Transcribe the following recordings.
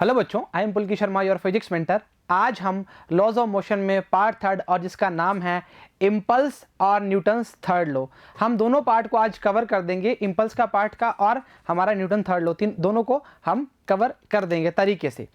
Hello बच्चों, I am Pulki Sharma, your physics mentor. आज हम लॉज ऑफ मोशन में पार्ट थर्ड और जिसका नाम है इम्पल्स और न्यूटन्स थर्ड लॉ, हम दोनों पार्ट को आज कवर कर देंगे। इम्पल्स का पार्ट का और हमारा न्यूटन थर्ड लॉ, तीन दोनों को हम कवर कर देंगे तरीके से।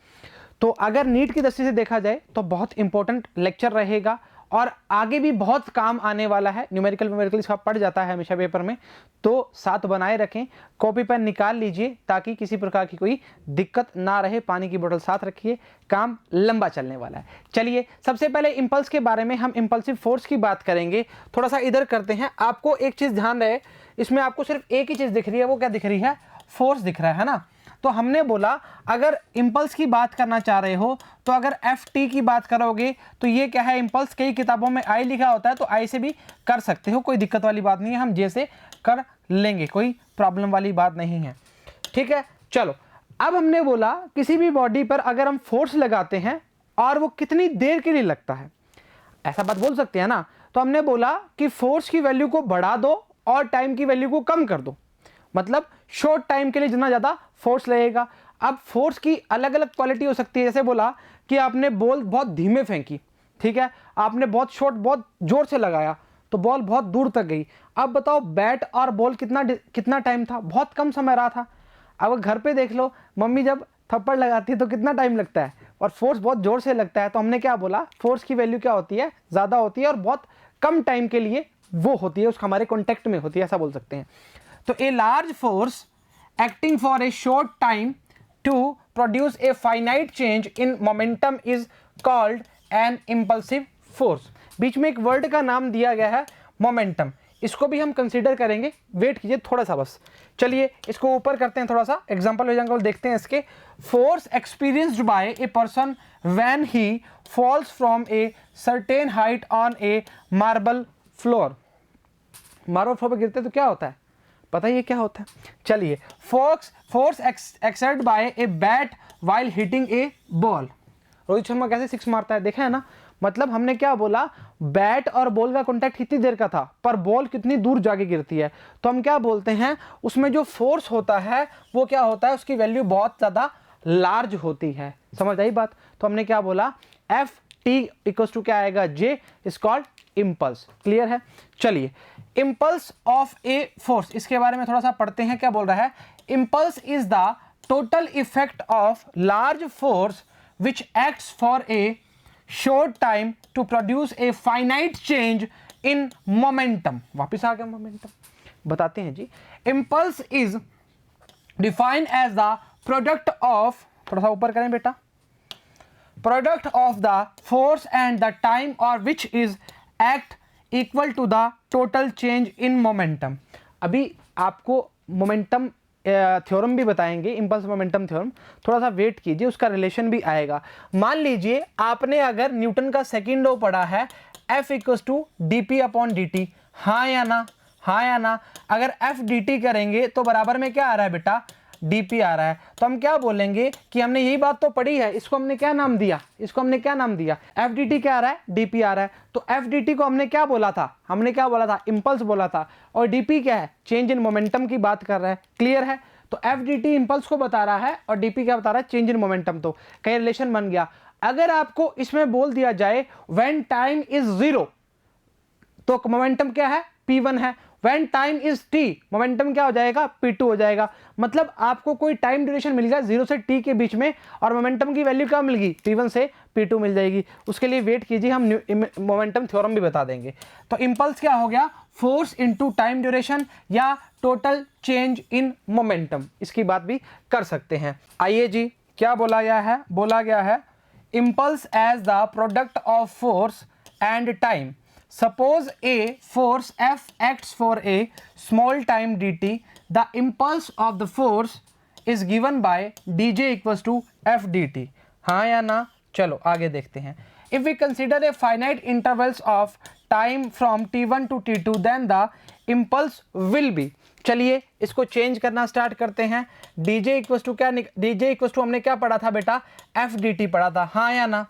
तो अगर नीट की दृष्टि से देखा जाए तो बहुत इंपॉर्टेंट लेक्चर रहेगा और आगे भी बहुत काम आने वाला है। न्यूमेरिकल इसका पढ़ जाता है हमेशा पेपर में, तो साथ बनाए रखें, कॉपी पेन निकाल लीजिए ताकि किसी प्रकार की कोई दिक्कत ना रहे। पानी की बोतल साथ रखिए, काम लंबा चलने वाला है। चलिए, सबसे पहले इम्पल्स के बारे में हम इम्पल्सिव फोर्स की बात करेंगे। थोड़ा सा इधर करते हैं। आपको एक चीज़ ध्यान रहे, इसमें आपको सिर्फ एक ही चीज़ दिख रही है। वो क्या दिख रही है? फोर्स दिख रहा है ना। तो हमने बोला अगर इम्पल्स की बात करना चाह रहे हो तो अगर एफ टी की बात करोगे तो ये क्या है? इम्पल्स कई किताबों में आई लिखा होता है, तो आई से भी कर सकते हो, कोई दिक्कत वाली बात नहीं है। हम जैसे कर लेंगे, कोई प्रॉब्लम वाली बात नहीं है। ठीक है, चलो। अब हमने बोला किसी भी बॉडी पर अगर हम फोर्स लगाते हैं और वो कितनी देर के लिए लगता है, ऐसा बात बोल सकते हैं ना। तो हमने बोला कि फोर्स की वैल्यू को बढ़ा दो और टाइम की वैल्यू को कम कर दो, मतलब शॉर्ट टाइम के लिए जितना ज़्यादा फोर्स लगेगा। अब फोर्स की अलग अलग क्वालिटी हो सकती है। जैसे बोला कि आपने बॉल बहुत धीमे फेंकी, ठीक है, आपने बहुत शॉर्ट बहुत जोर से लगाया तो बॉल बहुत दूर तक गई। अब बताओ बैट और बॉल कितना टाइम था? बहुत कम समय रहा था। अब घर पे देख लो, मम्मी जब थप्पड़ लगाती है तो कितना टाइम लगता है और फोर्स बहुत जोर से लगता है। तो हमने क्या बोला, फोर्स की वैल्यू क्या होती है? ज़्यादा होती है और बहुत कम टाइम के लिए वो होती है, उसका हमारे कॉन्टेक्ट में होती है, ऐसा बोल सकते हैं। तो a large force acting for a short time to produce a finite change in momentum is called an impulsive force। बीच में एक वर्ड का नाम दिया गया है मोमेंटम, इसको भी हम कंसीडर करेंगे। वेट कीजिए थोड़ा सा बस। चलिए इसको ऊपर करते हैं, थोड़ा सा एग्जांपल देखते हैं इसके। Force experienced bye a person when he falls from a certain height on A marble floor. Marble floor पर गिरते तो क्या होता है? पता ही है क्या होता है। चलिए, force exert bye a bat while hitting A ball. Rohit Sharma कैसे सिक्स मारता है, देखा है ना। मतलब हमने क्या बोला, बैट और बॉल का कांटेक्ट कितनी देर का था, पर बॉल कितनी दूर जाके गिरती है। तो हम क्या बोलते हैं, उसमें जो फोर्स होता है वो क्या होता है, उसकी वैल्यू बहुत ज़्यादा लार्ज होती है। समझ आई बात? तो हमने क्या बोला, एफ टी इक्वल्स टू क्या आएगा? जे इज कॉल्ड इम्पल्स। क्लियर है? चलिए, इम्पल्स ऑफ ए फोर्स, इसके बारे में थोड़ा सा पढ़ते हैं। क्या बोल रहा है? Impulse is the total effect of large force which acts for a short time to produce a finite change in momentum. वापिस आ गया मोमेंटम, बताते हैं जी। Impulse is defined as the product of, थोड़ा सा ऊपर करें बेटा, product of the force and the time और which is act equal to the total change in momentum. अभी आपको मोमेंटम थ्योरम भी बताएंगे, इम्पल्स मोमेंटम थ्योरम। थोड़ा सा वेट कीजिए, उसका रिलेशन भी आएगा। मान लीजिए आपने अगर न्यूटन का सेकंड लॉ पढ़ा है, F equals to D P upon D T. हाँ या ना? हाँ या ना? अगर F डी टी करेंगे तो बराबर में क्या आ रहा है बेटा? dp आ रहा है। तो हम क्या बोलेंगे कि हमने यही बात तो पढ़ी है, इसको हमने क्या नाम दिया? इसको हमने क्या नाम दिया? एफ डी टी क्या आ रहा है? dp आ रहा है। तो एफ डी टी को हमने क्या बोला था? हमने क्या बोला था? इम्पल्स बोला था। और dp क्या है? चेंज इन मोमेंटम की बात कर रहा है। क्लियर है? तो एफ डी टी इम्पल्स को बता रहा है और dp क्या बता रहा है? Change in momentum. तो कहीं रिलेशन बन गया। अगर आपको इसमें बोल दिया जाए व्हेन टाइम इज 0 तो मोमेंटम क्या है? p1 है। When time is t, momentum क्या हो जाएगा? p2 हो जाएगा। मतलब आपको कोई टाइम ड्यूरेशन मिल गया 0 से t के बीच में और मोमेंटम की वैल्यू क्या मिल गई? p1 से p2 मिल जाएगी। उसके लिए वेट कीजिए, हम मोमेंटम थ्योरम भी बता देंगे। तो इम्पल्स क्या हो गया? फोर्स इनटू टाइम ड्यूरेशन या टोटल चेंज इन मोमेंटम, इसकी बात भी कर सकते हैं। आइए जी, क्या बोला गया है? बोला गया है impulse as the product of force and time. Suppose a force F acts for a small time dt, the impulse of the force is given by dj equals to f dt। हाँ या ना? चलो आगे देखते हैं। If we consider a finite intervals of time from t1 to t2, then the impulse will be। चलिए इसको change करना स्टार्ट करते हैं। dj इक्वल्स टू क्या? dj इक्वल्स टू हमने क्या पढ़ा था बेटा? f dt पढ़ा था। हाँ या ना?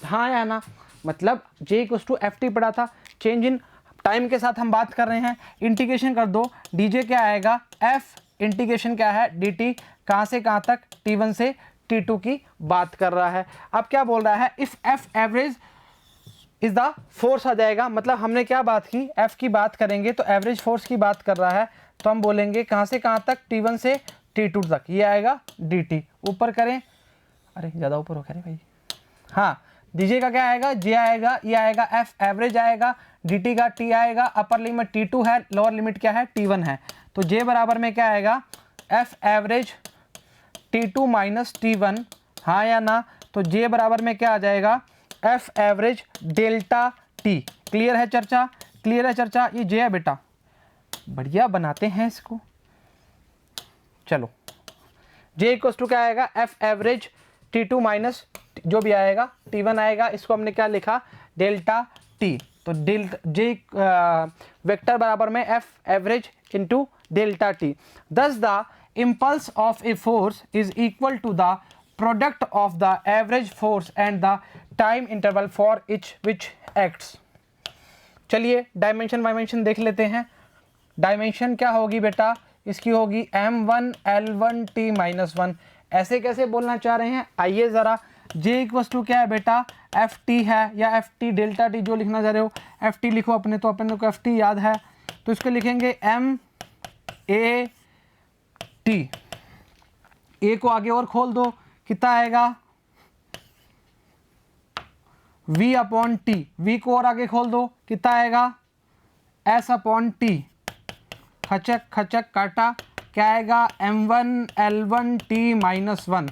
हाँ या ना? मतलब j equals to F T पढ़ा था। चेंज इन टाइम के साथ हम बात कर रहे हैं। इंटीग्रेशन कर दो, dj क्या आएगा? f इंटीग्रेशन क्या है? dt कहाँ से कहाँ तक? t1 से T2 की बात कर रहा है। अब क्या बोल रहा है, if F average is the force आ जाएगा, मतलब हमने क्या बात की, F की बात करेंगे तो एवरेज फोर्स की बात कर रहा है, तो हम बोलेंगे कहाँ से कहाँ तक, T1 से T2 तक, ये आएगा dt। ऊपर करें, अरे ज़्यादा ऊपर हो कह रहे भाई, हाँ दीजिएगा क्या आएगा, J आएगा, ये आएगा F एवरेज आएगा, dt का T आएगा, अपर लिमिट T2 है, लोअर लिमिट क्या है T1 है, तो J बराबर में क्या आएगा, F average T2 minus T1, हाँ या ना, तो J बराबर में क्या आ जाएगा, F average delta T। Clear है चर्चा, क्लियर है चर्चा, ये J है बेटा, बढ़िया बनाते हैं इसको। चलो J इक्वल्स टू क्या आएगा, F एवरेज T2 माइनस जो भी आएगा T1 आएगा, इसको हमने क्या लिखा, डेल्टा T। तो J वेक्टर बराबर में F average into delta T। Thus the impulse of a force is equal to the product of the average force and the time interval for each which acts। चलिए dimension वाइमेंशन देख लेते हैं। Dimension क्या होगी बेटा, इसकी होगी m1 L1 T माइनस 1। ऐसे कैसे बोलना चाह रहे हैं, आइए ज़रा। J इक्वल्स टू क्या है बेटा, FT है या FT डेल्टा T, जो लिखना चाह रहे हो FT लिखो अपने, तो अपने को FT याद है, तो इसको लिखेंगे MA T। A को आगे और खोल दो, कितना आएगा V अपॉन T। V को और आगे खोल दो, कितना आएगा S अपॉन T। खचक खचक काटा, क्या आएगा M1 L1 T minus 1।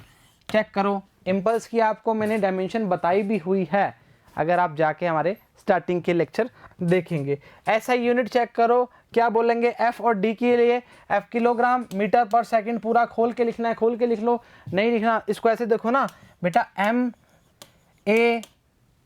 Check करो, इम्पल्स की आपको मैंने डायमेंशन बताई भी हुई है, अगर आप जाके हमारे स्टार्टिंग के लेक्चर देखेंगे। ऐसा यूनिट चेक करो, क्या बोलेंगे F और D के लिए, F kilogram metre per second, पूरा खोल के लिखना है, खोल के लिख लो, नहीं लिखना इसको ऐसे देखो ना बेटा, M A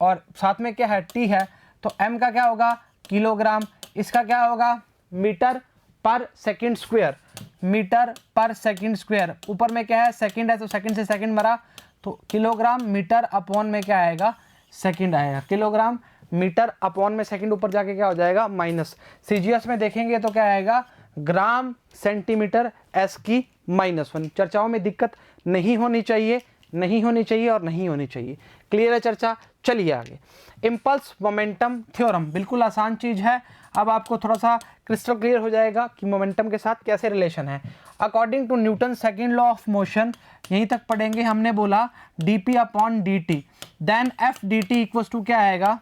और साथ में क्या है T है, तो M का क्या होगा किलोग्राम, इसका क्या होगा metre per second square, metre per second square, ऊपर में क्या है सेकंड है, तो सेकंड से सेकंड मरा, तो किलोग्राम मीटर अपॉन में क्या आएगा सेकंड आएगा, किलोग्राम मीटर अपॉन में सेकंड, ऊपर जाके क्या हो जाएगा माइनस। CGS में देखेंगे तो क्या आएगा ग्राम सेंटीमीटर S की -1। चर्चाओं में दिक्कत नहीं होनी चाहिए, नहीं होनी चाहिए और नहीं होनी चाहिए। क्लियर है चर्चा, चलिए आगे। इम्पल्स मोमेंटम थ्योरम, बिल्कुल आसान चीज़ है, अब आपको थोड़ा सा क्रिस्टल क्लियर हो जाएगा कि मोमेंटम के साथ कैसे रिलेशन है। According to Newton second law of motion, यहीं तक पढ़ेंगे, हमने बोला dp upon dt, then f dt equals to क्या आएगा,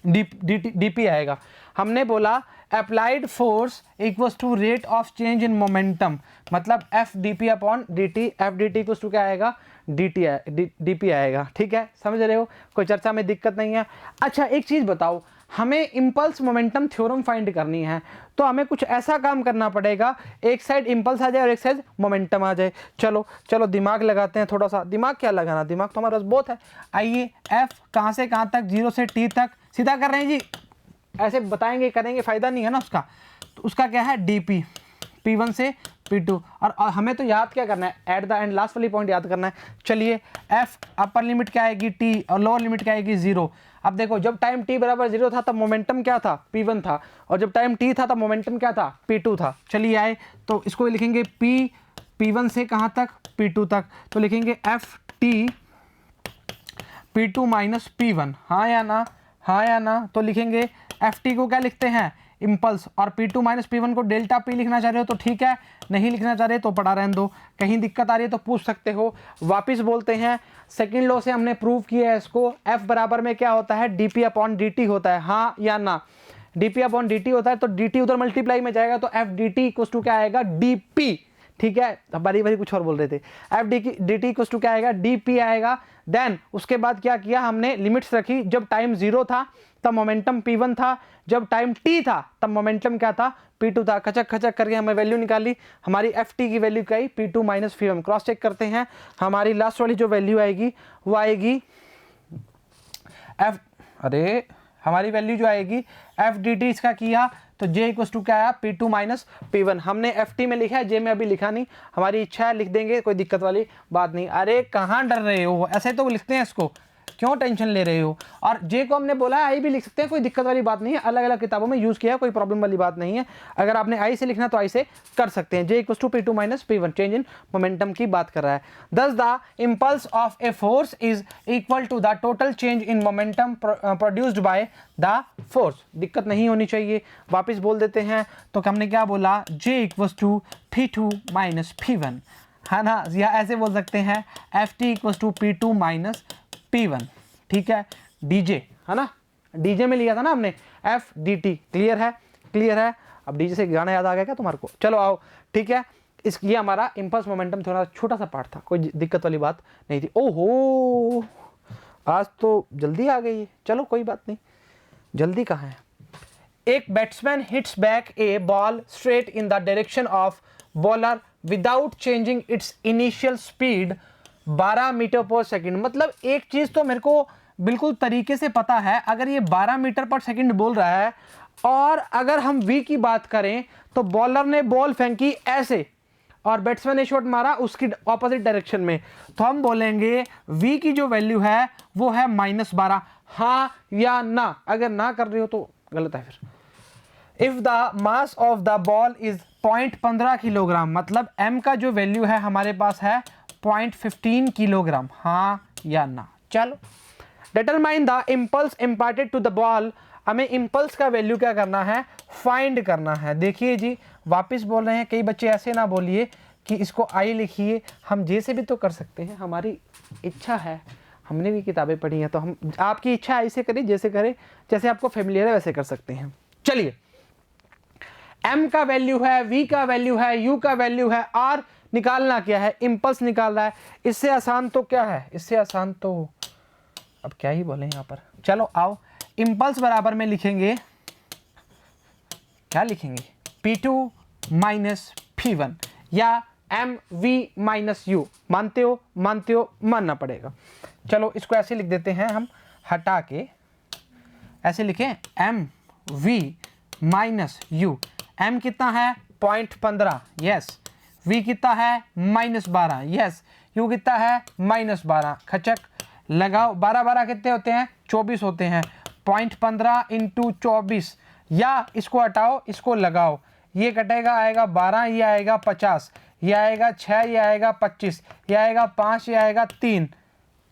dp आएगा। हमने बोला applied force equals to rate of change in momentum, मतलब f dp upon dt, f dt equals to क्या आएगा dp आएगा। ठीक है, समझ रहे हो, कोई चर्चा में दिक्कत नहीं है। अच्छा एक चीज़ बताओ, हमें इम्पल्स मोमेंटम थ्योरम फाइंड करनी है, तो हमें कुछ ऐसा काम करना पड़ेगा, एक साइड इम्पल्स आ जाए और एक साइड मोमेंटम आ जाए। चलो चलो दिमाग लगाते हैं थोड़ा सा, दिमाग क्या लगाना, दिमाग तो हमारे पास बहुत है। आइए F कहाँ से कहाँ तक, 0 से T तक, सीधा कर रहे हैं जी, ऐसे बताएंगे करेंगे फ़ायदा नहीं है ना उसका, तो उसका क्या है dp, P1 से P2, और हमें तो याद क्या करना है, एट द एंड लास्ट वाली पॉइंट याद करना है। चलिए F अपर लिमिट क्या आएगी T और लोअर लिमिट क्या आएगी 0। अब देखो जब टाइम T बराबर 0 था तब मोमेंटम क्या था P1 था, और जब टाइम T था तब मोमेंटम क्या था P2 था। चलिए आए तो इसको लिखेंगे P1 से कहाँ तक P2 तक, तो लिखेंगे FT P2 माइनस P1, हाँ या ना, हाँ या ना, तो लिखेंगे FT को क्या लिखते हैं इम्पल्स, और P2 माइनस P1 को डेल्टा P लिखना चाह रहे हो तो ठीक है, नहीं लिखना चाह रहे तो पढ़ा रहने दो, कहीं दिक्कत आ रही है तो पूछ सकते हो। वापस बोलते हैं, सेकंड लॉ से हमने प्रूव किया है इसको, F बराबर में क्या होता है dp अपॉन dt होता है, हाँ या ना, dp अपॉन dt होता है, तो dt उधर मल्टीप्लाई में जाएगा तो F dt इक्वल्स टू क्या आएगा dp। ठीक है, अब बारी बारी कुछ और बोल रहे थे, F dt इक्वल्स टू क्या आएगा dp आएगा। देन उसके बाद क्या किया हमने, लिमिट्स रखी, जब टाइम 0 था तब मोमेंटम P1 था, जब टाइम T था तब मोमेंटम क्या था P2 था। खचक खचक करके हमें वैल्यू निकाली, हमारी FT की वैल्यू क्या आई P2 minus P1। Cross check करते हैं, हमारी लास्ट वाली जो वैल्यू आएगी वो आएगी हमारी वैल्यू जो आएगी F dt, इसका किया तो J इक्वल्स टू क्या आया P2 माइनस P1। हमने FT में लिखा है, J में अभी लिखा नहीं, हमारी इच्छा है लिख देंगे, कोई दिक्कत वाली बात नहीं। अरे कहाँ डर रहे हो, ऐसे तो लिखते हैं इसको, क्यों टेंशन ले रहे हो। और जे को हमने बोला है आई भी लिख सकते हैं, कोई दिक्कत वाली बात नहीं है, अलग अलग किताबों में यूज़ किया है, कोई प्रॉब्लम वाली बात नहीं है। अगर आपने आई से लिखना तो आई से कर सकते हैं। J equals to P2 minus P1, change in momentum की बात कर रहा है। Thus the impulse of a force is equal to the total change in momentum produced by the force. दिक्कत नहीं होनी चाहिए, वापस बोल देते हैं। तो हमने क्या बोला, जे equals to P2 minus P1, है ना, या ऐसे बोल सकते हैं Ft equals to P2 minus P1, ठीक है। डीजे, है ना, डीजे में लिया था ना हमने एफ डी टी, क्लियर है, क्लियर है। अब डीजे से गाना याद आ गया क्या तुम्हारे को, चलो आओ, ठीक है। ये हमारा इम्पल्स मोमेंटम थोड़ा छोटा सा पार्ट था, कोई दिक्कत वाली बात नहीं थी। ओहो, आज तो जल्दी आ गई है, चलो कोई बात नहीं, जल्दी कहाँ है। एक batsman hits back a ball straight in the direction of bowler without changing its initial speed 12 metre per second. मतलब एक चीज तो मेरे को बिल्कुल तरीके से पता है, अगर ये 12 मीटर पर सेकंड बोल रहा है और अगर हम वी की बात करें तो बॉलर ने बॉल फेंकी ऐसे और बैट्समैन ने शॉट मारा उसकी ऑपोजिट डायरेक्शन में, तो हम बोलेंगे वी की जो वैल्यू है वो है -12। हाँ या ना, अगर ना कर रहे हो तो गलत है फिर। If the mass of the ball is 0.15 kilogram, मतलब m का जो वैल्यू है हमारे पास है 0.15 किलोग्राम, हाँ या ना। चलो, determine the impulse imparted to the ball, हमें इम्पल्स का वैल्यू क्या करना है, फाइंड करना है। देखिए जी, वापस बोल रहे हैं, कई बच्चे ऐसे ना बोलिए कि इसको आई लिखिए, हम जे से भी तो कर सकते हैं, हमारी इच्छा है, हमने भी किताबें पढ़ी हैं, तो हम आपकी इच्छा ऐसे करें, जैसे करें, जैसे आपको फेमिलियर है वैसे कर सकते हैं। चलिए, m का वैल्यू है, v का वैल्यू है, u का वैल्यू है, और निकालना क्या है, इम्पल्स निकालना है। इससे आसान तो क्या है, इससे आसान तो अब क्या ही बोले यहाँ पर। चलो आओ, इम्पल्स बराबर में लिखेंगे, क्या लिखेंगे, P2 माइनस P1 या mv माइनस u। मानते हो, मानते हो, मानना पड़ेगा। चलो इसको ऐसे लिख देते हैं हम, हटा के ऐसे लिखें mv माइनस u। m कितना है 0.15, यस। v कितना है -12, यस। u कितना है -12, खचक लगाओ। 12 कितने होते हैं, 24 होते हैं। 0.15 इंटू 24, या इसको हटाओ, इसको लगाओ, ये कटेगा, आएगा 12, ये आएगा 50, ये आएगा 6, ये आएगा 25, ये आएगा 5, ये आएगा 3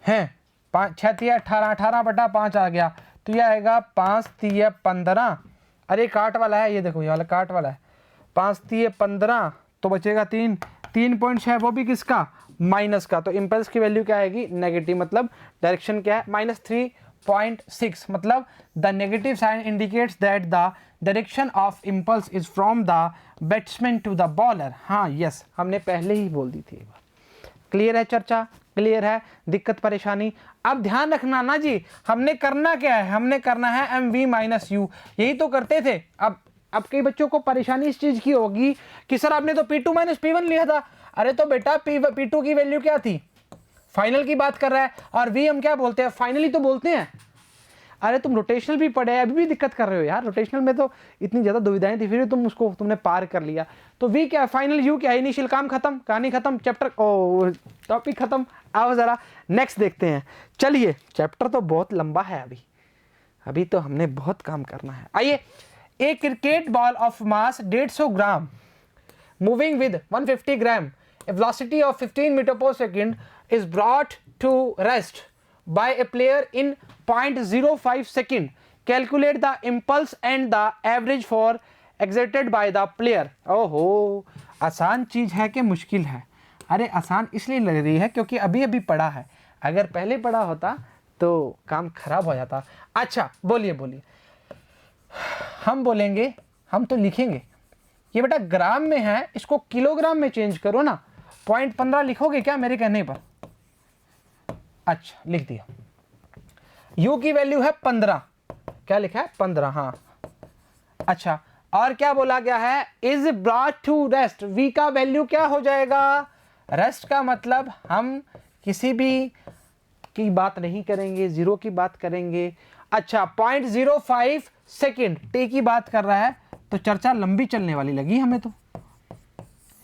हैं, 5 6 3 18, 18/5 आ गया, तो ये आएगा 5 3 15। अरे काट वाला है, ये देखो ये वाला काट वाला है, 5 3 15, तो बचेगा 3, 3.6, वो भी किसका, माइनस का। तो इम्पल्स की वैल्यू क्या आएगी, नेगेटिव, मतलब डायरेक्शन क्या है, -3.6, मतलब the negative sign indicates that the direction of impulse is from the batsman to the bowler. हाँ यस, हमने पहले ही बोल दी थी। क्लियर है चर्चा, क्लियर है, दिक्कत परेशानी। अब ध्यान रखना ना जी, हमने करना क्या है, हमने करना है mv माइनस u, यही तो करते थे। अब कई बच्चों को परेशानी इस चीज की होगी कि सर आपने तो P2 माइनस P1 लिया था। अरे तो बेटा P2 की वैल्यू क्या थी, फाइनल की बात कर रहा है, और v हम क्या बोलते हैं, फाइनली तो बोलते हैं। अरे तुम रोटेशनल भी पढ़े, अभी भी दिक्कत कर रहे हो यार, रोटेशनल में तो इतनी ज़्यादा दुविधाएं थी, फिर तुम उसको तुमने पार कर लिया। तो वी क्या, फाइनल, यू क्या, इनिशियल, काम खत्म, कहानी खत्म, चैप्टर ओ टॉपिक खत्म। आओ ज़रा नेक्स्ट देखते हैं। चलिए, चैप्टर तो बहुत लंबा है, अभी तो हमने बहुत काम करना है। आइए, a cricket ball of mass 150 gram moving with 150 gram, a velocity of 15 meter per second is brought to rest by a player in 0.05 second. Calculate the impulse and the average for exerted by the player. ओहो, आसान चीज है कि मुश्किल है? अरे आसान इसलिए लग रही है क्योंकि अभी अभी पढ़ा है, अगर पहले पढ़ा होता तो काम खराब हो जाता। अच्छा बोलिए बोलिए, हम बोलेंगे, हम तो लिखेंगे, ये बेटा ग्राम में है, इसको किलोग्राम में चेंज करो ना। 0.15 लिखोगे क्या मेरे कहने पर? अच्छा लिख दिया। u की वैल्यू है 15, क्या लिखा है 15, हाँ। अच्छा, और क्या बोला गया है, is brought to rest, v का वैल्यू क्या हो जाएगा, रेस्ट का मतलब हम किसी भी की बात नहीं करेंगे, जीरो की बात करेंगे। अच्छा 0.05 सेकेंड t की बात कर रहा है, तो चर्चा लंबी चलने वाली लगी हमें तो,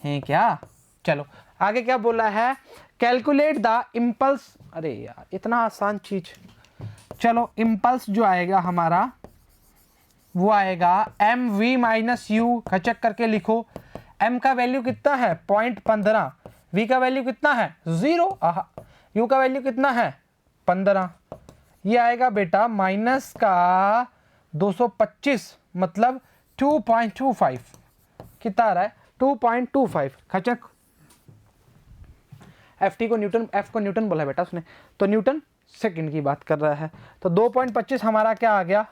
है क्या? चलो आगे क्या बोला है, कैलकुलेट द इम्पल्स। अरे यार इतना आसान चीज। चलो इम्पल्स जो आएगा हमारा वो आएगा एम वी माइनस यू, खचक करके लिखो। एम का वैल्यू कितना है 0.15, वी का वैल्यू कितना है 0, यू का वैल्यू कितना है 15। ये आएगा बेटा माइनस का 225 मतलब 2.25, कितना आ रहा है 2.25 खचक। एफ टी को न्यूटन, एफ को न्यूटन बोला बेटा उसने, तो न्यूटन सेकंड की बात कर रहा है। तो 2.25 हमारा क्या आ गया,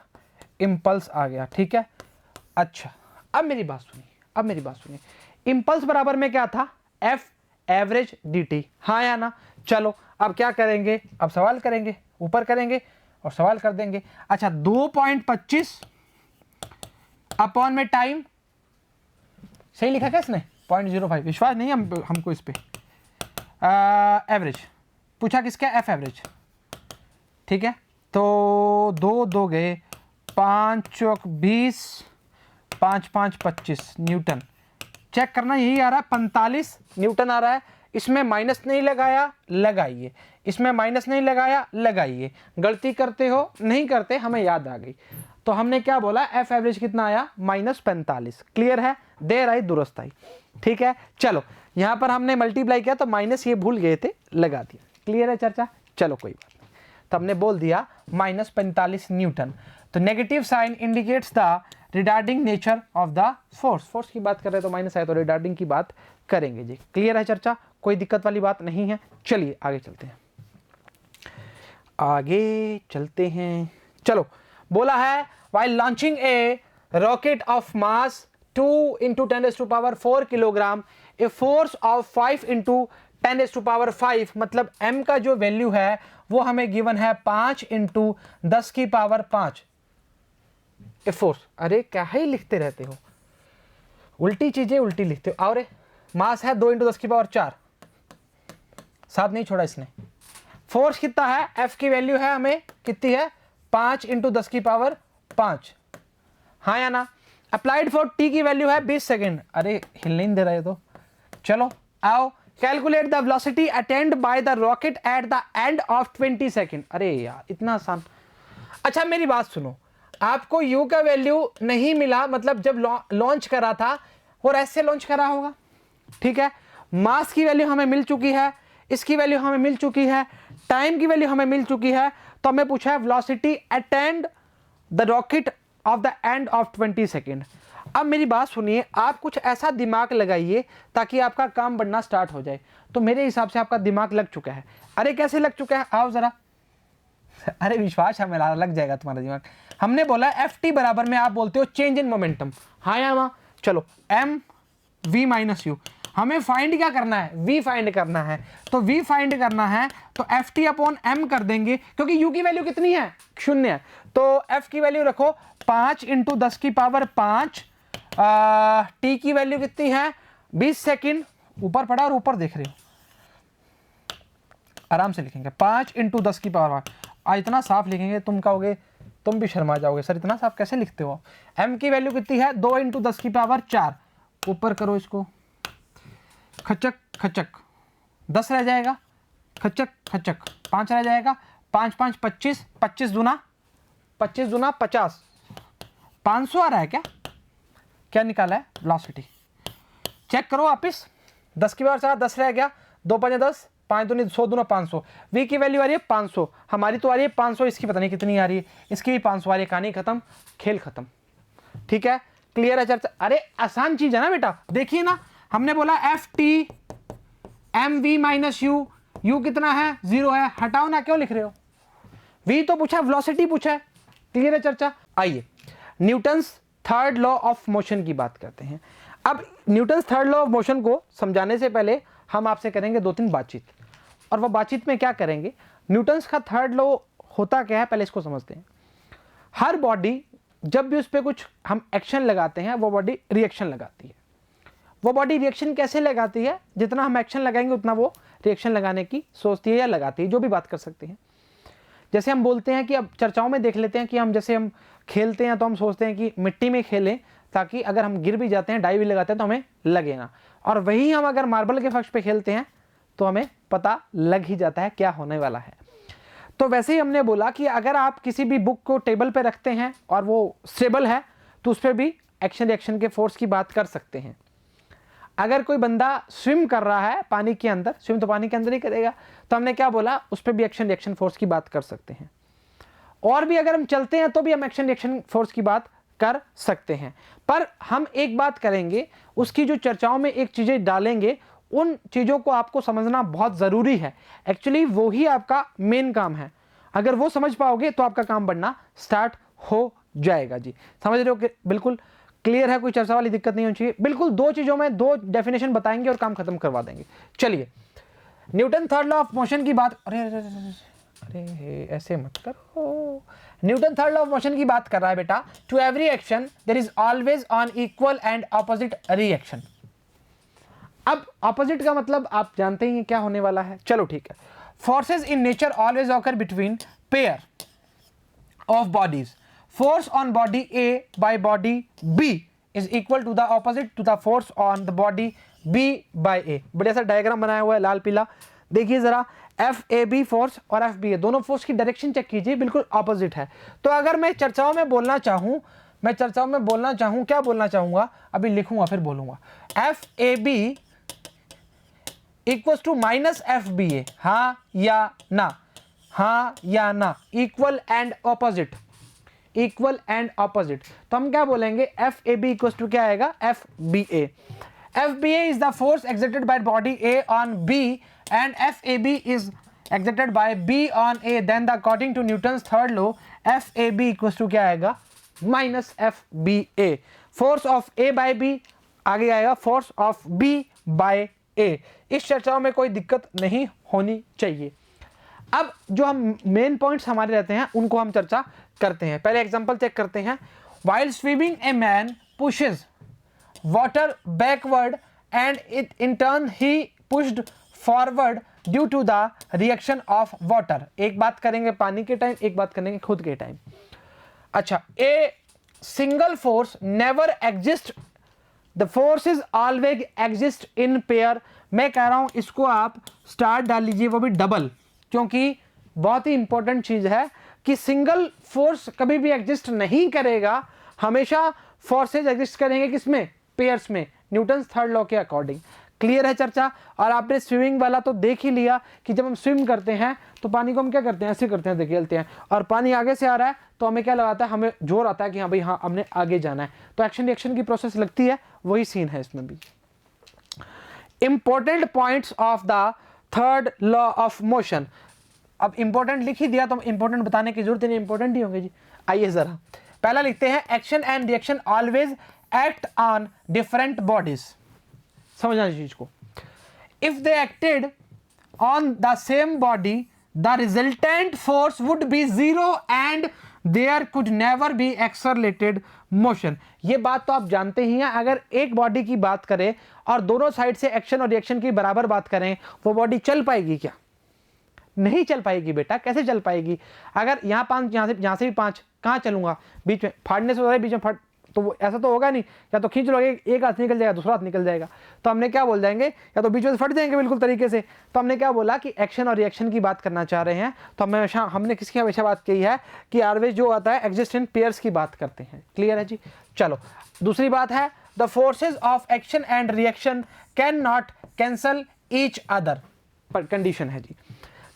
इम्पल्स आ गया। ठीक है, अच्छा अब मेरी बात सुनिए, अब मेरी बात सुनिए। इम्पल्स बराबर में क्या था, एफ एवरेज डी टी, हाँ या ना। चलो अब क्या करेंगे, अब सवाल करेंगे, ऊपर करेंगे और सवाल कर देंगे। अच्छा 2.25 अपॉन में टाइम, सही लिखा क्या इसने 0.05, विश्वास नहीं हमको इस पे। एवरेज पूछा किसका, एफ एवरेज। ठीक है, तो 2 2 गए 5 चौक 20, 5 5 25 न्यूटन। चेक करना, यही आ रहा है 45 न्यूटन आ रहा है। इसमें माइनस नहीं लगाया, लगाइए, इसमें माइनस नहीं लगाया, लगाइए। गलती करते हो नहीं करते, हमें याद आ गई। तो हमने क्या बोला, एफ एवरेज कितना आया -45। क्लियर है, देर आई दुरुस्त आई। ठीक है, चलो यहां पर हमने मल्टीप्लाई किया तो माइनस ये भूल गए थे, लगा दिया। क्लियर है चर्चा, चलो कोई बात नहीं। तो हमने बोल दिया -45 न्यूटन। तो negative sign indicates the retarding nature of the force. Force की बात कर रहे हैं तो माइनस आए तो रिटार्डिंग की बात करेंगे जी। क्लियर है चर्चा, कोई दिक्कत वाली बात नहीं है। चलिए आगे चलते हैं, आगे चलते हैं। चलो बोला है while launching a rocket of mass 2 into 10 raised to power 4 kilogram, a force of 5 into 10 raised to power 5, मतलब m का जो वैल्यू है वो हमें गिवन है 5 into 10 की पावर 5 ए फोर्स। अरे क्या ही लिखते रहते हो, उल्टी चीजें उल्टी लिखते हो। और मास है 2 into 10 की पावर 4, साथ नहीं छोड़ा इसने। फोर्स कितना है, एफ की वैल्यू है हमें कितनी है 5 into 10 की पावर 5, हाँ या ना। अप्लाइड फॉर टी की वैल्यू है 20 सेकेंड। अरे हिल नहीं दे रहे तो चलो आओ, calculate the velocity attend by the rocket at the end of 20 second. अरे यार इतना आसान। अच्छा मेरी बात सुनो, आपको यू का वैल्यू नहीं मिला, मतलब जब लॉन्च करा था और ऐसे लॉन्च करा होगा। ठीक है, मास की वैल्यू हमें मिल चुकी है, इसकी वैल्यू हमें मिल चुकी है, टाइम की वैल्यू हमें मिल चुकी है। तो हमें पूछा है velocity attend the rocket of the end of 20 second. अब मेरी बात सुनिए, आप कुछ ऐसा दिमाग लगाइए ताकि आपका काम बढ़ना स्टार्ट हो जाए। तो मेरे हिसाब से आपका दिमाग लग चुका है। अरे कैसे लग चुका है, आओ जरा। अरे विश्वास हमें लग जाएगा तुम्हारा दिमाग। हमने बोला एफ टी बराबर में आप बोलते हो चेंज इन मोमेंटम, हाँ या ना। चलो एम वी माइनस यू, हमें फाइंड क्या करना है, वी फाइंड करना है। तो वी फाइंड करना है तो एफ टी अपॉन एम कर देंगे, क्योंकि यू की वैल्यू कितनी है 0 है। तो एफ की वैल्यू रखो 5 into 10 की पावर 5, टी की वैल्यू कितनी है 20 सेकेंड, ऊपर पड़ा और ऊपर देख रहे हो, आराम से लिखेंगे 5 into 10 की पावर 5। इतना साफ लिखेंगे तुम कहोगे, तुम भी शर्मा जाओगे, सर इतना साफ कैसे लिखते हो। एम की वैल्यू कितनी है 2 into 10 की पावर 4, ऊपर करो इसको, खचक खचक 10 रह जाएगा, खचक खचक 5 रह जाएगा, 5 5 25, 25 दूना 50, 500 आ रहा है क्या, क्या निकाला है वेलोसिटी, चेक करो वापिस। 10 की पावर 4, 10 रह गया, 2 5 10, 5 दूनी 100 दूना 500। वी की वैल्यू आ रही है 500, हमारी तो आ रही है 500, इसकी पता नहीं कितनी आ रही है, इसकी भी 500 आ रही है। कहानी खत्म, खेल खत्म। ठीक है, क्लियर है चर्चा। अरे आसान चीज है ना बेटा, देखिए ना, हमने बोला F T M V minus U, U कितना है 0 है, हटाओ ना, क्यों लिख रहे हो। वी तो पूछा, वेलोसिटी पूछा है। क्लियर है चर्चा। आइए Newton's third law of motion की बात करते हैं। अब Newton's third law of motion को समझाने से पहले हम आपसे करेंगे 2-3 बातचीत, और वह बातचीत में क्या करेंगे, न्यूटन्स का थर्ड लॉ होता क्या है पहले इसको समझते हैं। हर बॉडी जब भी उस पर कुछ हम एक्शन लगाते हैं वो बॉडी रिएक्शन लगाती है। वो बॉडी रिएक्शन कैसे लगाती है, जितना हम एक्शन लगाएंगे उतना वो रिएक्शन लगाने की सोचती है या लगाती है, जो भी बात कर सकते हैं। जैसे हम बोलते हैं कि अब चर्चाओं में देख लेते हैं कि हम जैसे हम खेलते हैं तो हम सोचते हैं कि मिट्टी में खेलें ताकि अगर हम गिर भी जाते हैं, डाई भी लगाते हैं तो हमें लगे ना। और वही हम अगर मार्बल के फर्श पे खेलते हैं तो हमें पता लग ही जाता है क्या होने वाला है। तो वैसे ही हमने बोला कि अगर आप किसी भी बुक को टेबल पे रखते हैं और वो स्टेबल है तो उस पर भी एक्शन रिएक्शन के फोर्स की बात कर सकते हैं। अगर कोई बंदा स्विम कर रहा है पानी के अंदर, स्विम तो पानी के अंदर ही करेगा, तो हमने क्या बोला, उस पर भी एक्शन रिएक्शन फोर्स की बात कर सकते हैं। और भी अगर हम चलते हैं तो भी हम एक्शन रिएक्शन फोर्स की बात कर सकते हैं। पर हम एक बात करेंगे, उसकी जो चर्चाओं में एक चीज़ें डालेंगे, उन चीज़ों को आपको समझना बहुत ज़रूरी है। एक्चुअली वो ही आपका मेन काम है। अगर वो समझ पाओगे तो आपका काम बनना स्टार्ट हो जाएगा जी। समझ रहे हो कि बिल्कुल क्लियर है, कोई चर्चा वाली दिक्कत नहीं होनी चाहिए। बिल्कुल 2 चीज़ों में 2 डेफिनेशन बताएंगे और काम खत्म करवा देंगे। चलिए, Newton third law of motion की बात, अरे ऐसे मत करो। Newton third law of motion की बात कर रहा है बेटा। To every action there is always on equal and opposite reaction. अब ऑपोजिट का मतलब आप जानते ही हैं क्या होने वाला है। चलो ठीक है। Forces in nature always occur between pair of bodies. Force on body A by body B is equal to the opposite to the force on the body B by A। बढ़िया सा डायग्राम बनाया हुआ है लाल पीला, देखिए जरा। FAB force और FBA दोनों फोर्स की डायरेक्शन चेक कीजिए, बिल्कुल ऑपोजिट है। तो अगर मैं चर्चाओं में बोलना चाहूँ, क्या बोलना चाहूँगा, अभी लिखूंगा फिर बोलूँगा। FAB equals to minus FBA, हाँ या ना, हाँ या ना, equal and opposite, equal and opposite. तो हम क्या बोलेंगे, F A B equal to क्या आएगा, F B A. F B A is the force exerted by body A on B and F A B is exerted by B on A, then the according to Newton's third law F A B equal to क्या आएगा, minus F B A. Force of A by B आगे आएगा force of B by A. इस चर्चाओं में कोई दिक्कत नहीं होनी चाहिए। अब जो हम मेन पॉइंट्स हमारे रहते हैं उनको हम चर्चा करते हैं। पहले एग्जांपल चेक करते हैं। While swimming a man pushes water backward and it in turn he pushed forward due to the reaction of water. एक बात करेंगे पानी के टाइम, एक बात करेंगे खुद के टाइम। अच्छा, a single force never exist, the force is always exist in pair. मैं कह रहा हूं इसको आप स्टार डाल लीजिए, वो भी डबल, क्योंकि बहुत ही इंपॉर्टेंट चीज है कि सिंगल फोर्स कभी भी एग्जिस्ट नहीं करेगा, हमेशा फोर्सेज एग्जिस्ट करेंगे किसमें, पेयर्स में, न्यूटन्स थर्ड लॉ के अकॉर्डिंग। क्लियर है चर्चा। और आपने स्विमिंग वाला तो देख ही लिया कि जब हम स्विम करते हैं तो पानी को हम क्या करते हैं, ऐसे करते हैं, धकेलते हैं, और पानी आगे से आ रहा है तो हमें क्या लगाता है, हमें जोर आता है कि हाँ भाई हाँ हमने आगे जाना है, तो एक्शन रिएक्शन की प्रोसेस लगती है, वही सीन है इसमें भी। Important points of the third law of motion. अब इंपॉर्टेंट लिख ही दिया तो इंपॉर्टेंट बताने की जरूरत नहीं, इंपॉर्टेंट ही होंगे जी। आइए जरा पहला लिखते हैं, action and reaction always act on different bodies. समझना इस चीज को। If they acted on the same body the resultant force would be zero and there could never be accelerated motion. ये बात तो आप जानते ही हैं, अगर एक बॉडी की बात करें और दोनों साइड से एक्शन और रिएक्शन की बराबर बात करें, वो बॉडी चल पाएगी क्या? नहीं चल पाएगी बेटा। कैसे चल पाएगी? अगर यहाँ 5, यहाँ से भी 5, कहाँ चलूंगा, बीच में फाड़ने से हो रहा है, बीच में फाड़, तो वो ऐसा तो होगा नहीं, या तो खींच लोगे एक हाथ निकल जाएगा, दूसरा हाथ निकल जाएगा, तो हमने क्या बोल जाएंगे, या तो बीच में फट जाएंगे बिल्कुल तरीके से। तो हमने क्या बोला कि एक्शन और रिएक्शन की बात करना चाह रहे हैं, तो हमने किसकी हमेशा बात की है कि ऑलवेज जो आता है एग्जिस्ट इन पेयर्स की बात करते हैं। क्लियर है जी। चलो दूसरी बात है, the forces of action and reaction can not cancel each other, पर कंडीशन है जी।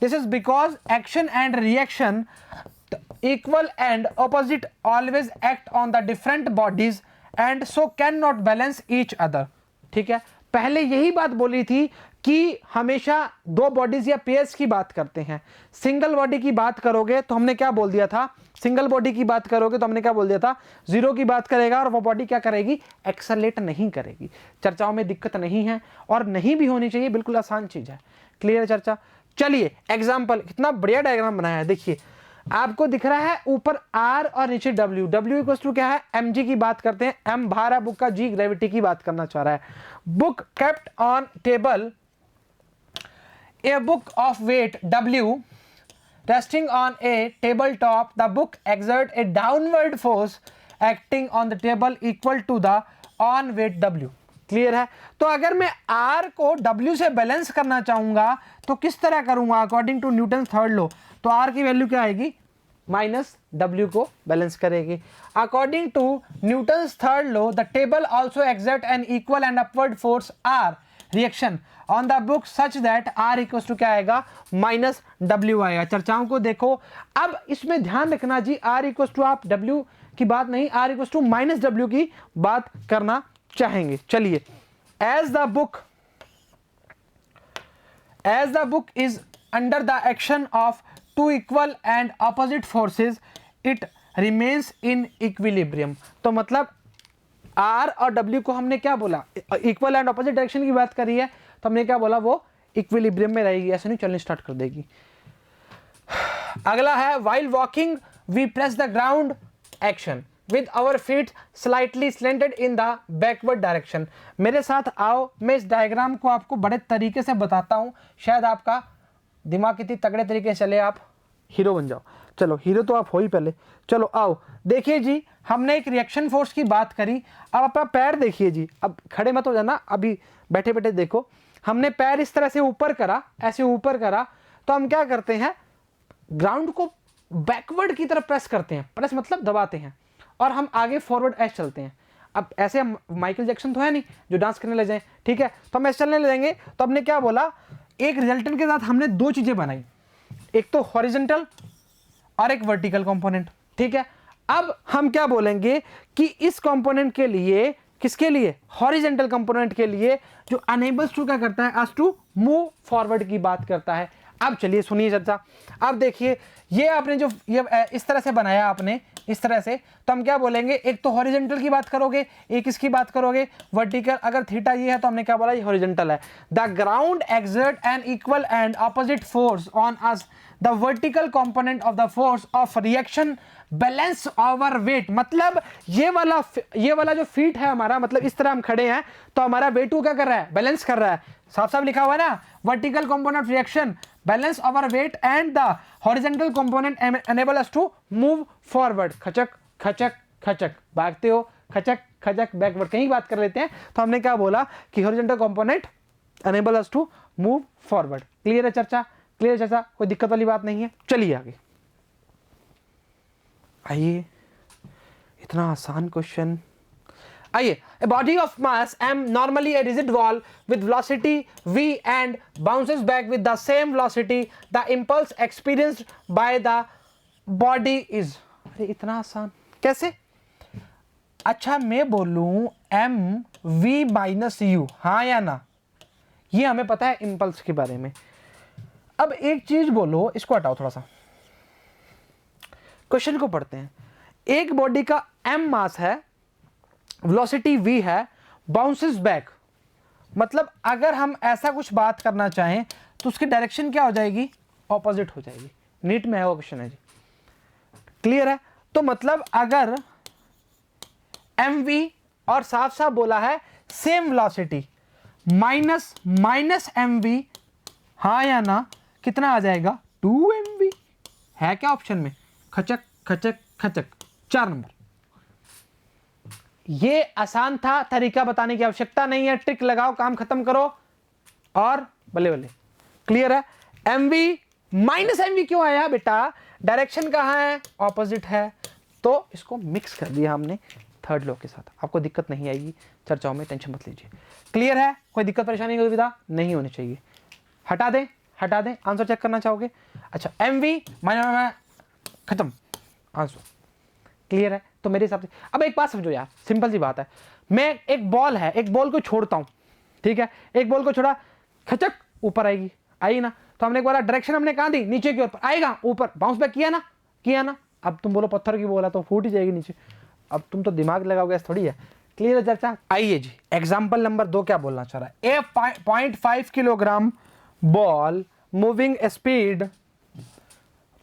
This is because action and reaction equal and opposite always act on the different bodies and so cannot balance each other। ठीक है, पहले यही बात बोली थी कि हमेशा दो बॉडीज या पेयर्स की बात करते हैं। सिंगल बॉडी की बात करोगे तो हमने क्या बोल दिया था, सिंगल बॉडी की बात करोगे तो हमने क्या बोल दिया था, जीरो की बात करेगा और वो बॉडी क्या करेगी, एक्सेलरेट नहीं करेगी। चर्चाओं में दिक्कत नहीं है और नहीं भी होनी चाहिए, बिल्कुल आसान चीज है। क्लियर है चर्चा। चलिए एग्जाम्पल, कितना बढ़िया डायग्राम बनाया है, देखिए आपको दिख रहा है ऊपर R और नीचे W। W इक्वल टू क्या है, mg की बात करते हैं, m भार है बुक का, g ग्रेविटी की बात करना चाह रहा है। Book kept on table, a book of weight W resting on a tabletop, the book exert a downward force acting on the table equal to the on weight W। Clear है? तो अगर मैं R को W से balance करना चाहूंगा तो किस तरह करूंगा? According to Newton third law तो R की वैल्यू क्या आएगी? माइनस W को बैलेंस करेगी। According to Newton third law the table also exert an equal and upward force R reaction on the book such that R equal to क्या आएगा? Minus W आएगा। चर्चाओं को देखो। अब इसमें ध्यान रखना जी, R इक्वल टू आप W की बात नहीं, R equal to minus W की बात करना चाहेंगे। चलिए, as the book is under the action of two equal and opposite forces it remains in equilibrium. तो मतलब R और W को हमने क्या बोला? इक्वल एंड ऑपोजिट डायरेक्शन की बात करी है, तो हमने क्या बोला? वो इक्विलिब्रियम में रहेगी। ऐसे नहीं चलनी स्टार्ट कर देगी। अगला है while walking we press the ground action with our feet slightly slanted in the backward direction. मेरे साथ आओ, मैं इस डायग्राम को आपको बड़े तरीके से बताता हूं, शायद आपका दिमाग कितनी तगड़े तरीके से चले, आप हीरो बन जाओ। चलो, हीरो तो आप हो ही पहले। चलो आओ, देखिए जी, हमने एक रिएक्शन फोर्स की बात करी। अब अपना पैर देखिए जी, अब खड़े मत हो जाना, अभी बैठे बैठे देखो। हमने पैर इस तरह से ऊपर करा, ऐसे ऊपर करा, तो हम क्या करते हैं? ग्राउंड को बैकवर्ड की तरफ प्रेस करते हैं। प्रेस मतलब दबाते हैं, और हम आगे फॉरवर्ड ऐसे चलते हैं। अब ऐसे हम माइकल जैक्सन तो है नहीं जो डांस करने लग जाए, ठीक है? तो हम ऐसे चलने लगेंगे। तो हमने क्या बोला? एक रिजल्टेंट के साथ हमने दो चीजें बनाई, एक तो हॉरिजॉन्टल और एक वर्टिकल कंपोनेंट, ठीक है? अब हम क्या बोलेंगे कि इस कंपोनेंट के लिए, किसके लिए? हॉरिजॉन्टल कंपोनेंट के लिए, जो अनेबल्स टू क्या करता है? अस टू मूव फॉरवर्ड की बात करता है। अब चलिए सुनिए चर्चा। अब देखिए, ये आपने जो ये इस तरह से बनाया आपने, इस तरह से, तो हम क्या बोलेंगे? एक तो हॉरिजॉन्टल की बात करोगे, एक इसकी बात करोगे वर्टिकल। अगर थीटा ये है तो हमने क्या बोला? ये हॉरिजॉन्टल है। The ground exert an equal and opposite force on us the vertical component of the force of reaction balance over weight. मतलब ये वाला जो फीट है हमारा, मतलब इस तरह हम खड़े हैं तो हमारा वेट को क्या कर रहा है? बैलेंस कर रहा है। साफ साफ लिखा हुआ है ना, vertical component of reaction balance over weight and the horizontal component enable us to move forward. खचक खचक खचक, भागते हो, खचक खचक बैकवर्ड। कहीं बात कर लेते हैं, तो हमने क्या बोला कि horizontal component enable us to move forward. Clear है चर्चा? क्लियर चर्चा? कोई दिक्कत वाली बात नहीं है। चलिए आगे आइए, इतना आसान क्वेश्चन। आइए, a body of mass m normally a rigid wall with velocity v and bounces back with the same velocity the impulse experienced by the body is। अरे इतना आसान कैसे? अच्छा, मैं बोलूं m v माइनस u, हाँ या ना? ये हमें पता है इंपल्स के बारे में। अब एक चीज बोलो, इसको हटाओ थोड़ा सा, क्वेश्चन को पढ़ते हैं। एक बॉडी का m मास है, वेलोसिटी v है, बाउंसेस बैक। मतलब अगर हम ऐसा कुछ बात करना चाहें तो उसकी डायरेक्शन क्या हो जाएगी? ऑपोजिट हो जाएगी। नीट में है वो क्वेश्चन है जी। क्लियर है? तो मतलब अगर mv और साफ साफ बोला है same velocity, minus minus mv, हाँ या ना? कितना आ जाएगा? 2mv। है क्या ऑप्शन में? खचक खचक खचक। 4 नंबर। ये आसान था, तरीका बताने की आवश्यकता नहीं है। ट्रिक लगाओ, काम खत्म करो और बल्ले बल्ले। क्लियर है? mv माइनस mv क्यों आया बेटा? डायरेक्शन कहाँ है? ऑपोजिट है, तो इसको मिक्स कर दिया हमने थर्ड लॉ के साथ। आपको दिक्कत नहीं आएगी चर्चाओं में, टेंशन मत लीजिए। क्लियर है? कोई दिक्कत परेशानी की सुविधा नहीं होनी चाहिए। हटा दें, हटा दें। आंसर चेक करना चाहोगे? अच्छा, mv माइनस, खत्म आंसर। क्लियर है? तो मेरे हिसाब से अब एक बात समझो यार, सिंपल सी बात है। मैं एक बॉल है, एक बॉल को छोड़ता हूं, ठीक है? एक बॉल को छोड़ा, खचक ऊपर आएगी, आई ना? तो हमने एक बार डायरेक्शन हमने कहां दी? नीचे की ओर आएगा, ऊपर बाउंस बैक किया ना, किया ना? अब तुम बोलो पत्थर की बोला तो फूट ही जाएगी नीचे। अब तुम तो दिमाग लगाओगे, ऐसा थोड़ी है। क्लियर है चर्चा? आइए जी, एग्जाम्पल नंबर 2 क्या बोलना चाह रहा है? ए 0.5 kilogram ball moving speed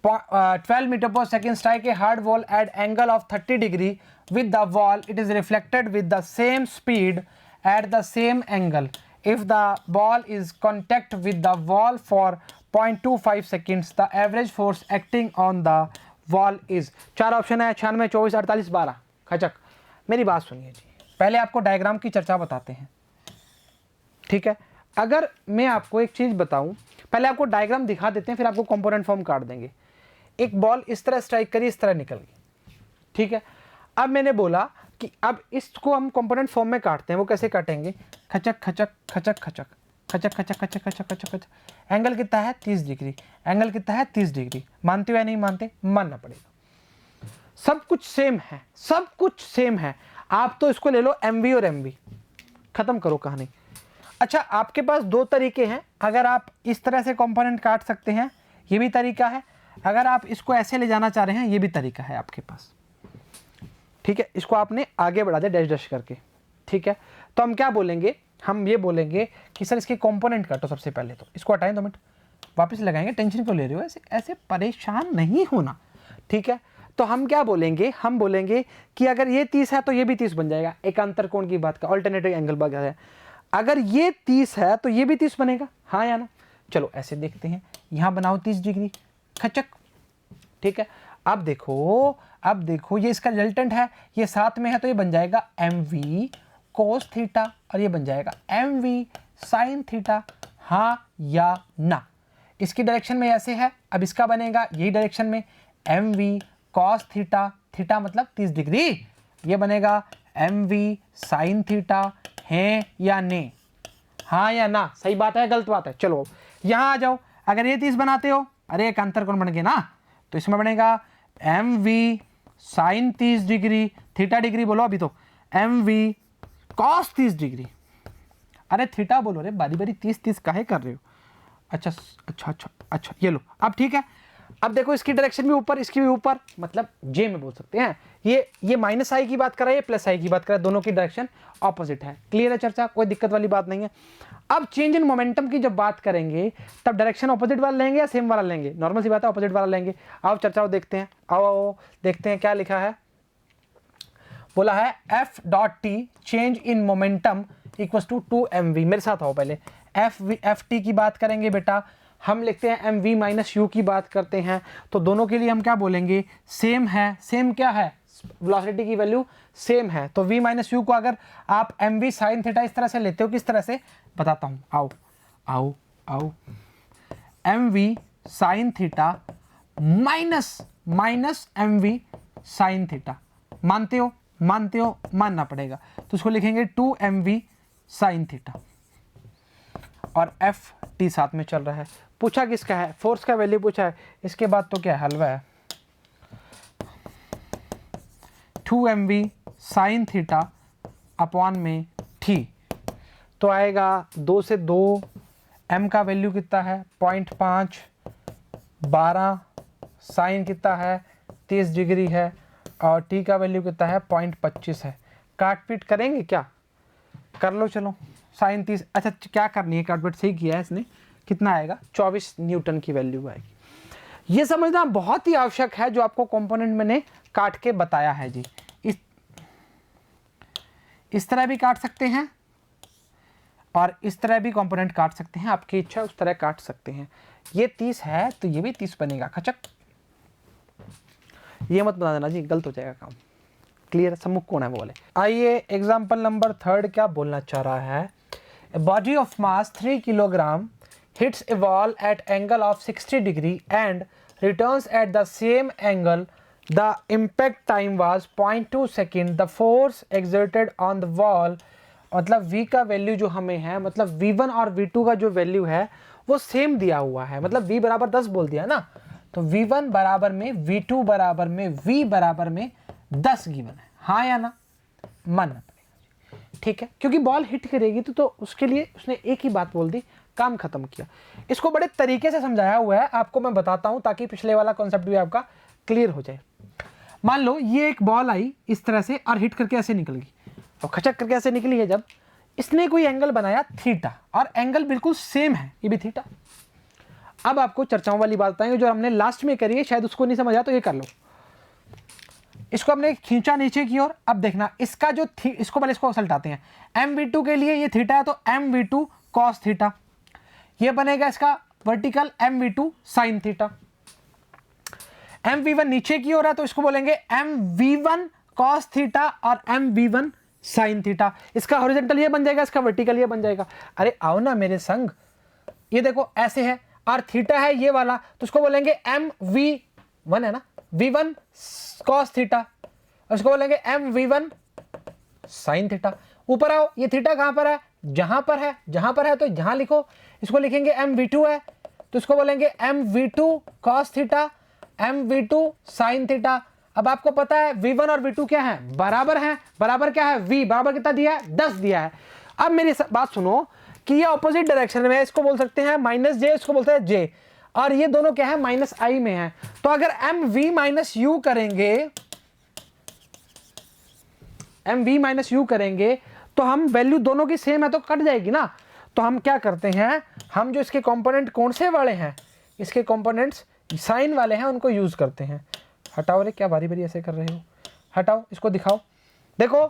12 meter per second strike a hard wall at angle of 30 degree with the wall. It is reflected with the same speed at the same angle. If the ball is contact with the wall for 0.25 seconds, the average force acting on the wall is। 4 option है, 96, 24, 48, 12। खचक। मेरी बात सुनिए जी, पहले आपको diagram की चर्चा बताते हैं, ठीक है। अगर मैं आपको एक चीज़ बताऊं, पहले आपको डायग्राम दिखा देते हैं, फिर आपको कंपोनेंट फॉर्म काट देंगे। एक बॉल इस तरह स्ट्राइक करी, इस तरह निकल गई, ठीक है। अब मैंने बोला कि अब इसको हम कंपोनेंट फॉर्म में काटते हैं। वो कैसे काटेंगे? खचक खचक खचक खचक खचक खचक खचक खचक खचक खचक। एंगल कितना है? 30 डिग्री। एंगल कितना है? 30 डिग्री। मानते हो या नहीं मानते? मानना पड़ेगा। सब कुछ सेम है, सब कुछ सेम है। आप तो इसको ले लो MV और MV, खत्म करो कहानी। अच्छा, आपके पास दो तरीके हैं। अगर आप इस तरह से कंपोनेंट काट सकते हैं, ये भी तरीका है। अगर आप इसको ऐसे ले जाना चाह रहे हैं, ये भी तरीका है आपके पास, ठीक है। इसको आपने आगे बढ़ा दिया डैश डैश करके, ठीक है। तो हम क्या बोलेंगे? हम ये बोलेंगे कि सर इसके कंपोनेंट काटो। सबसे पहले तो इसको हटाएं, 2 मिनट वापस लगाएंगे। टेंशन क्यों ले रहे हो? ऐसे ऐसे परेशान नहीं होना, ठीक है। तो हम क्या बोलेंगे? हम बोलेंगे कि अगर ये 30 है तो ये भी 30 बन जाएगा। एकांतर कोण की बात का ऑल्टरनेटिव एंगल बगैर है। अगर ये 30 है तो ये भी 30 बनेगा, हाँ या ना? चलो ऐसे देखते हैं। यहाँ बनाओ 30 डिग्री, खचक, ठीक है। अब देखो ये इसका रिजल्टेंट है, ये साथ में है, तो ये बन जाएगा MV कोस थीटा और ये बन जाएगा MV साइन थीटा, हाँ या ना? इसकी डायरेक्शन में ऐसे है, अब इसका बनेगा यही डायरेक्शन में MV कॉस थीटा, थीटा मतलब 30 डिग्री, ये बनेगा MV साइन थीटा, है या नहीं? हाँ या ना? सही बात है, गलत बात है? चलो यहाँ आ जाओ। अगर ये 30 बनाते हो, अरे एक अंतर कोण बन गया ना, तो इसमें बनेगा MV sine 30 degree, theta degree बोलो अभी तो, MV कॉस 30 डिग्री। अरे थीटा बोलो रे, बारी बारी 30 काहे कर रहे हो? अच्छा अच्छा अच्छा अच्छा, ये लो। अब ठीक है। अब देखो इसकी डायरेक्शन भी ऊपर, इसकी भी ऊपर, मतलब जे में बोल सकते हैं। ये माइनस आई की बात कर रहा है, ये प्लस आई की बात कर रहा है, दोनों की डायरेक्शन ऑपोजिट है। क्लियर है चर्चा? कोई दिक्कत वाली बात नहीं है। अब चेंज इन मोमेंटम की जब बात करेंगे, तब डायरेक्शन ऑपोजिट वाला लेंगे या सेम वाला लेंगे? नॉर्मल सी बात है, ऑपोजिट वाला लेंगे। आओ चर्चा देखते हैं, आओ देखते हैं क्या लिखा है। बोला है F.T change in momentum equals to 2mv। मेरे साथ आओ, पहले Ft की बात करेंगे बेटा, हम लिखते हैं mv माइनस यू की बात करते हैं। तो दोनों के लिए हम क्या बोलेंगे? सेम है। सेम क्या है? वेलोसिटी की वैल्यू सेम है। तो v माइनस यू को अगर आप mv साइन थीटा इस तरह से लेते हो, किस तरह से बताता हूँ, आओ आओ आओ। mv sine theta minus mv sine theta, मानते हो? मानते हो? मानना पड़ेगा। तो उसको लिखेंगे 2mv साइन थीटा और Ft साथ में चल रहा है। पूछा किसका है? फोर्स का वैल्यू पूछा है। इसके बाद तो क्या है? हलवा है। 2mv साइन थीटा अपॉन में t, तो आएगा 2 से 2, m का वैल्यू कितना है? 0.5, 12, साइन कितना है? 30 डिग्री है, और t का वैल्यू कितना है? 0.25 है। काट पीट करेंगे क्या? कर लो चलो। साइन 30, अच्छा क्या करनी है? काट पीट सही किया है इसने। कितना आएगा? 24 न्यूटन की वैल्यू आएगी। ये समझना बहुत ही आवश्यक है, जो आपको कंपोनेंट मैंने काट के बताया है जी। इस तरह भी काट सकते हैं और इस तरह भी कंपोनेंट काट सकते हैं, आपकी इच्छा उस तरह काट सकते हैं। ये 30 है तो ये भी 30 बनेगा, खचक। ये मत बता देना जी, गलत हो जाएगा काम। क्लियर? सम्मुख कौन है वो वाले। आइए एग्जाम्पल नंबर 3 क्या बोलना चाह रहा है। A body of mass 3 kilogram hits a wall at angle of 60 degree and returns at the same angle. The impact time was 0.2 second. The force exerted on the wall, मतलब v का value जो हमें है, मतलब v1 और v2 का जो value है वो सेम दिया हुआ है। मतलब v बराबर 10 बोल दिया ना, तो v1 बराबर में v2 बराबर में v बराबर में 10 गिवन है, हाँ या ना? मानना पड़ेगा, ठीक है। क्योंकि बॉल हिट करेगी तो उसके लिए उसने एक ही बात बोल दी, काम खत्म किया। इसको बड़े तरीके से समझाया हुआ है, आपको मैं बताता हूं ताकि पिछले वाला कॉन्सेप्ट भी आपका क्लियर हो जाए। मान लो ये एक बॉल आई इस तरह से और हिट करके ऐसे निकल गई, और खचक करके ऐसे निकली है। जब इसने कोई एंगल बनाया थीटा, और एंगल बिल्कुल सेम है, ये भी थीटा। अब आपको चर्चाओं वाली बात बताएंगे जो हमने लास्ट में करी है, शायद उसको नहीं समझा तो ये कर लो। इसको हमने खींचा नीचे की ओर। अब देखना इसका जो इसको पहले इसको उलटाते हैं। mv2 के लिए ये थीटा है तो mv2 cos थीटा, ये बनेगा इसका vertical mv2 sin theta. mv1 नीचे की ओर है तो इसको बोलेंगे mv1 कॉस थीटा और mv1 साइन थीटा। इसका हॉरिजॉन्टल ये बन जाएगा, इसका वर्टिकल ये बन जाएगा। अरे आओ ना मेरे संग, ये देखो ऐसे है और थीटा है ये वाला, तो उसको बोलेंगे mv1 है ना, v1 cos थीटा, उसको बोलेंगे mv1 sin थीटा। ऊपर आओ, ये थीटा कहां पर है, जहां पर है, जहां पर है तो जहां लिखो, इसको लिखेंगे mv2 है तो इसको बोलेंगे mv2 cos theta, mv2 sin theta. अब आपको पता है v1 और v2 क्या है, बराबर हैं। बराबर क्या है, v बराबर कितना दिया है, 10 दिया है। अब मेरी बात सुनो कि ये ऑपोजिट डायरेक्शन में है, इसको बोल सकते हैं माइनस जे, इसको बोलते हैं जे, और ये दोनों क्या है, माइनस आई में है। तो अगर mv माइनस यू करेंगे, mv माइनस यू करेंगे तो हम वैल्यू दोनों की सेम है तो कट जाएगी ना। तो हम क्या करते हैं, हम जो इसके कंपोनेंट कौन से वाले हैं, इसके कंपोनेंट्स साइन वाले हैं, उनको यूज करते हैं। हटाओ रे, क्या बारी बारी ऐसे कर रहे हो, हटाओ, इसको दिखाओ। देखो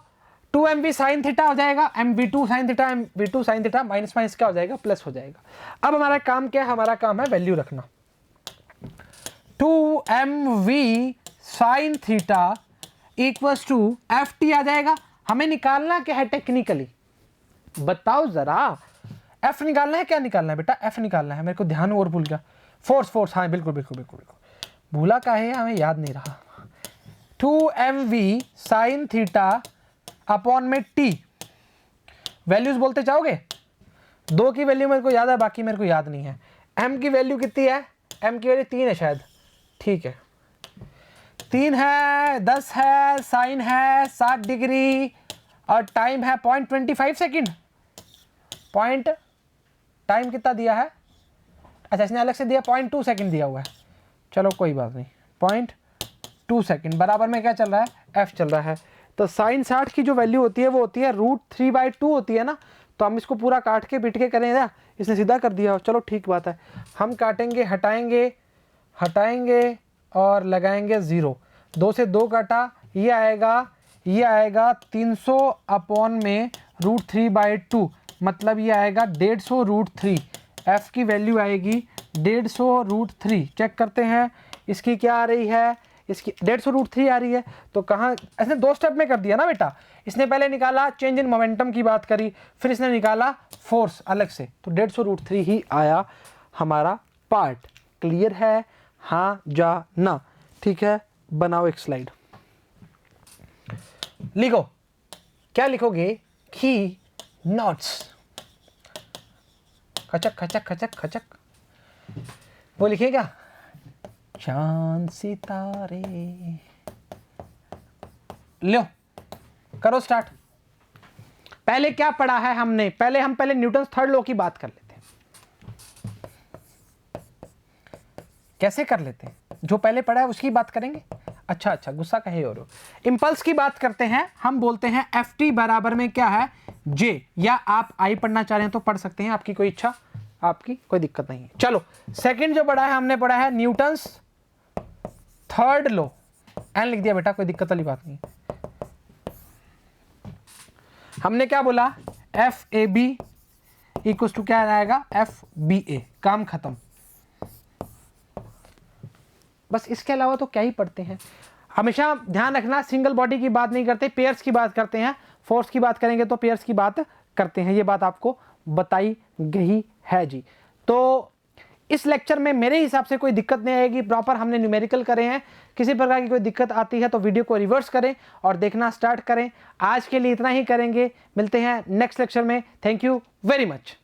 2mv साइन थीटा हो जाएगा, mv2 sine theta, mv2 sine theta, minus minus क्या हो जाएगा, प्लस हो जाएगा। अब हमारा काम क्या है, हमारा काम है वैल्यू रखना। 2mv sine theta equals to ft आ जाएगा। हमें निकालना क्या है टेक्निकली, बताओ जरा। f निकालना है, क्या निकालना है बेटा, f निकालना है। मेरे को ध्यान और भूल गया, फोर्स, हाँ बिल्कुल बिल्कुल बिल्कुल बिल्कुल, भूला का है, हमें याद नहीं रहा। 2mv साइन थीटा अपॉन में t, वैल्यूज बोलते जाओगे। दो की वैल्यू मेरे को याद है, बाकी मेरे को याद नहीं है। m की वैल्यू कितनी है, m की वैल्यू 3 है शायद, ठीक है 3 है, 10 है, साइन है 60 डिग्री और टाइम है 0.25 सेकेंड। पॉइंट टाइम कितना दिया है, अच्छा इसने अलग से दिया 0.2 सेकेंड दिया हुआ है, चलो कोई बात नहीं। 0.2 सेकेंड बराबर में क्या चल रहा है, f चल रहा है। तो साइन 60 की जो वैल्यू होती है वो होती है √3/2 होती है ना। तो हम इसको पूरा काट के पीट के करें ना, इसने सीधा कर दिया, चलो ठीक बात है। हम काटेंगे, हटाएंगे और लगाएंगे 0। 2 से 2 काटा, ये आएगा 300 अपॉन में √3/2, मतलब ये आएगा 150 √3। f की वैल्यू आएगी 150 √3। चेक करते हैं इसकी क्या आ रही है, इसकी 150 √3 आ रही है। तो कहाँ, इसने 2 स्टेप में कर दिया ना बेटा। इसने पहले निकाला चेंज इन मोमेंटम की बात करी, फिर इसने निकाला फोर्स अलग से, तो 150 √3 ही आया हमारा पार्ट। क्लियर है, हाँ जा ना, ठीक है। बनाओ एक स्लाइड, लिखो, क्या लिखोगे, की नॉट्स, खचक खचक खचक खचक, वो लिखेगा चांद सितारे। लो करो स्टार्ट। पहले क्या पढ़ा है हमने, हम पहले न्यूटन थर्ड लॉ की बात कर लेते हैं। कैसे कर लेते हैं, जो पहले पढ़ा है उसकी बात करेंगे। अच्छा गुस्सा कहे और इंपल्स की बात करते हैं। हम बोलते हैं ft बराबर में क्या है, j, या आप आई पढ़ना चाह रहे हैं तो पढ़ सकते हैं, आपकी कोई इच्छा, आपकी कोई दिक्कत नहीं है। चलो सेकंड जो पढ़ा है हमने पढ़ा है न्यूटन्स थर्ड लॉ, एन लिख दिया बेटा, कोई दिक्कत वाली बात नहीं। हमने क्या बोला, FAB इक्वल्स टू क्या आएगा, FBA, काम खत्म। बस इसके अलावा तो क्या ही पढ़ते हैं। हमेशा ध्यान रखना, सिंगल बॉडी की बात नहीं करते, पेयर्स की बात करते हैं। फोर्स की बात करेंगे तो पेयर्स की बात करते हैं, ये बात आपको बताई गई है जी। तो इस लेक्चर में मेरे हिसाब से कोई दिक्कत नहीं आएगी, प्रॉपर हमने न्यूमेरिकल करे हैं। किसी प्रकार की कोई दिक्कत आती है तो वीडियो को रिवर्स करें और देखना स्टार्ट करें। आज के लिए इतना ही करेंगे, मिलते हैं नेक्स्ट लेक्चर में। Thank you very much.